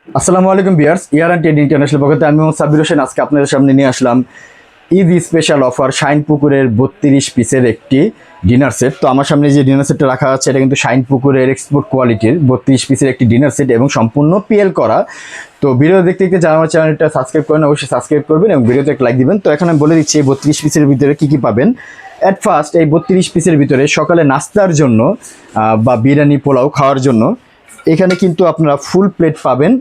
আসসালামু আলাইকুম ভিউয়ার্স, ইয়ার trade international পক্ষে আমি মোহাম্মদ সাব্বির হোসেন আজকে আপনাদের সামনে নিয়ে আসলাম ঈদ স্পেশাল অফার শাইন পুকুরের 32 পিসের একটি ডিনার সেট। তো আমার সামনে যে ডিনার সেটটা রাখা আছে এটা কিন্তু শাইন পুকুরের এক্সপোর্ট কোয়ালিটির 32 পিসের একটি ডিনার সেট এবং সম্পূর্ণ পিএল করা। তো ভিডিও দেখতে দেখতে যারা আমার চ্যানেলটা সাবস্ক্রাইব করেন অবশ্যই সাবস্ক্রাইব করবেন এবং ভিডিওতে একটা লাইক দিবেন। তো এখন আমি বলে দিচ্ছি এই 32 পিসের ভিতরে কী কী পাবেন। অ্যাট ফার্স্ট এই 32 পিসের ভিতরে সকালে নাস্তার জন্য বা বিরিয়ানি পোলাও খাওয়ার জন্য এখানে কিন্তু আপনারা ফুল প্লেট পাবেন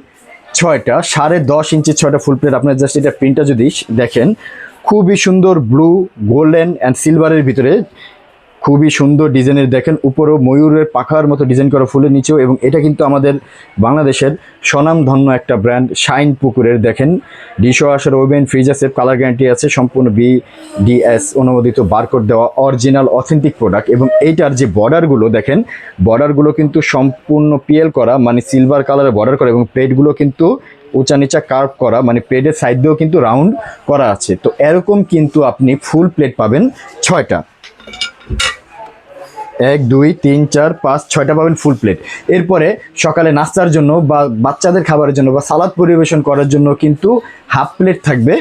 6টা, 10.5 ইঞ্চি 6টা ফুল প্লেট। আপনার জাস্ট এটা প্রিন্টটা যদি দেখেন খুবই সুন্দর ব্লু, গোল্ডেন অ্যান্ড সিলভারের ভিতরে খুবই সুন্দর ডিজাইনের, দেখেন উপরেও ময়ূরের পাখার মতো ডিজাইন করা ফুলের নিচেও। এবং এটা কিন্তু আমাদের বাংলাদেশের স্বনামধন্য একটা ব্র্যান্ড শাইন পুকুরের। দেখেন dishwasher, oven, freezer set, colour guarantee আছে, সম্পূর্ণ BDS অনুমোদিত, বারকোড দেওয়া, অরিজিনাল অথেন্টিক প্রোডাক্ট। এবং এইটার যে বর্ডারগুলো দেখেন, বর্ডারগুলো কিন্তু সম্পূর্ণ পিএল করা, মানে সিলভার কালারের বর্ডার করা, এবং প্লেটগুলো কিন্তু উঁচা নিচা কার্ভ করা, মানে প্লেটের সাইড দিয়েও কিন্তু রাউন্ড করা আছে। তো এরকম কিন্তু আপনি ফুল প্লেট পাবেন 6টা, 1 2 3 4 5 6টা পাবেন ফুল প্লেট। এরপরে সকালে নাস্তার জন্য বা বাচ্চাদের খাবারের জন্য বা সালাদ পরিবেশন করার জন্য কিন্তু হাফ প্লেট থাকবে।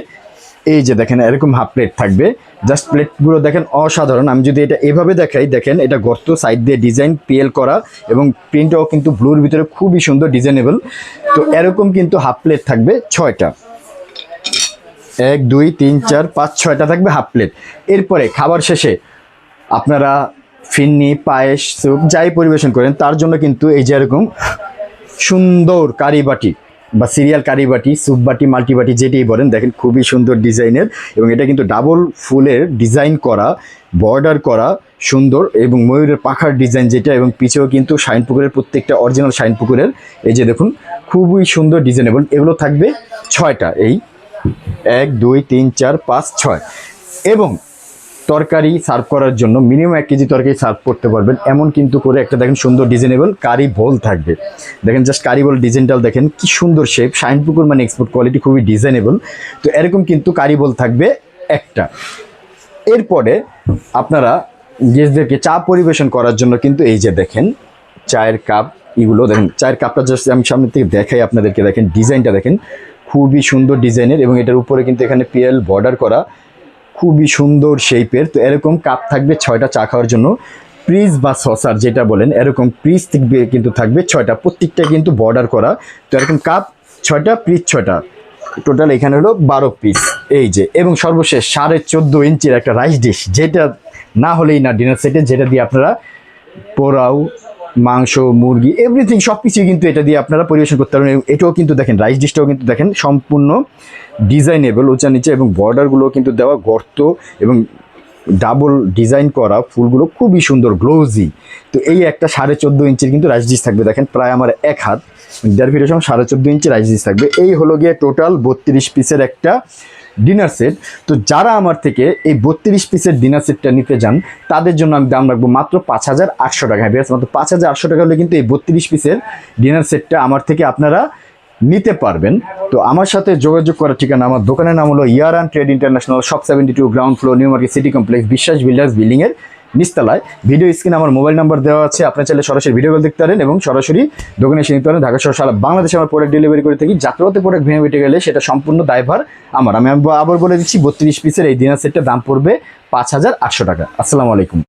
এই যে দেখেন এরকম হাফ প্লেট থাকবে। জাস্ট প্লেটগুলো দেখেন অসাধারণ। আমি যদি এটা এভাবে দেখাই, দেখেন এটা গর্ত সাইড দিয়ে ডিজাইন পিএল করা এবং প্রিন্টও কিন্তু ব্লুর ভিতরে খুবই সুন্দর ডিজাইনেবল। তো এরকম কিন্তু হাফ প্লেট থাকবে 6টা, 1 2 3 4 5 6টা থাকবে হাফ প্লেট। এরপরে খাবার শেষে আপনারা ফিন্নি, পায়েস, স্যুপ যাই পরিবেশন করেন তার জন্য কিন্তু এই যে এরকম সুন্দর কারি বাটি বা সিরিয়াল কারি বাটি, স্যুপ বাটি, মাল্টি বাটি যেটাই বলেন, দেখেন খুবই সুন্দর ডিজাইনের। এবং এটা কিন্তু ডাবল ফুলের ডিজাইন করা, বর্ডার করা সুন্দর, এবং ময়ূরের পাখার ডিজাইন যেটা, এবং পিছেও কিন্তু শাইন পুকুরের প্রত্যেকটা অরিজিনাল শাইন পুকুরের। এই যে দেখুন খুবই সুন্দর ডিজাইনেবল। এগুলো থাকবে 6টা, এই 1 2 3 4 5 6। এবং তরকারি সার্ভ করার জন্য মিনিমাম 1 কেজি তরকারি সার্ভ করতে পারবেন এমন কিন্তু করে একটা দেখেন সুন্দর ডিজাইনেবল কারি বোল থাকবে। দেখেন জাস্ট কারি বোল ডিজাইনটাও দেখেন কি সুন্দর শেপ, শাইন পুকুর মানে এক্সপোর্ট কোয়ালিটি, খুবই ডিজাইনেবল। তো এরকম কিন্তু কারি বোল থাকবে একটা। এরপরে আপনারা গেস্টদেরকে চা পরিবেশন করার জন্য কিন্তু এই যে দেখেন চায়ের কাপ, এগুলো দেখেন চায়ের কাপটা জাস্ট আমি সামনে থেকে দেখাই আপনাদেরকে, দেখেন ডিজাইনটা দেখেন খুবই সুন্দর ডিজাইনের, এবং এটার উপরে কিন্তু এখানে পিএল বর্ডার করা, খুবই সুন্দর শেপের। তো এরকম কাপ থাকবে 6টা চা খাওয়ার জন্য। প্রিজ বা সসার যেটা বলেন, এরকম প্রিজ কিন্তু থাকবে 6টা, প্রত্যেকটা কিন্তু বর্ডার করা। তো এরকম কাপ 6টা, প্রিজ 6টা, টোটাল এখানে হলো 12 পিস। এই যে, এবং সর্বশেষ 14.5 ইঞ্চির একটা রাইস ডিশ, যেটা না হলেই না ডিনার সেটে, যেটা দিয়ে আপনারা পোলাও, মাংস, মুরগি, এভরিথিং সব কিছুই কিন্তু এটা দিয়ে আপনারা পরিবেশন করতে পারবেন। এটাও কিন্তু দেখেন রাইস ডিশটাও কিন্তু দেখেন সম্পূর্ণ ডিজাইনেবল, উঁচা নিচে, এবং বর্ডারগুলো কিন্তু দেওয়া গর্ত এবং ডাবল ডিজাইন করা, ফুলগুলো খুবই সুন্দর গ্লোজি। তো এই একটা 14.5 ইঞ্চির কিন্তু রাইস ডিশ থাকবে, দেখেন প্রায় আমার 1 হাত, 1.5 ফিটের সময় 14.5 ইঞ্চি রাইস ডিশ থাকবে। এই হলো গিয়ে টোটাল 32 পিসের একটা ডিনার সেট। তো যারা আমার থেকে এই 32 পিসের ডিনার সেটটা নিতে যান তাদের জন্য আমি দাম রাখবো মাত্র 5,800 টাকা। হ্যাঁ, মাত্র 5,800 টাকা হলে কিন্তু এই 32 পিসের ডিনার সেটটা আমার থেকে আপনারা নিতে পারবেন। তো আমার সাথে যোগাযোগ করার ঠিকানা, আমার দোকানের নাম হলো year trade international, shop 72, ground floor, new market city complex, Biswas builders বিল্ডিংয়ের নিচতলায়। ভিডিও স্ক্রিনে আমার মোবাইল নাম্বার দেওয়া আছে, আপনার চাইলে সরাসরি ভিডিও কল দেখতে পারেন এবং সরাসরি দোকানে এসে নিতে পারেন। ঢাকা সহ সারা বাংলাদেশে আমার প্রোডাক্ট ডেলিভারি করে থাকি। যাত্রাতে প্রোডাক্ট ভেঙে বেটে গেলে সেটা সম্পূর্ণ দায়ভার আমার। আমি আবার বলে দিচ্ছি 32 পিসের এই ডিনার সেটটার দাম পড়বে 5,800 টাকা। আসসালামু আলাইকুম।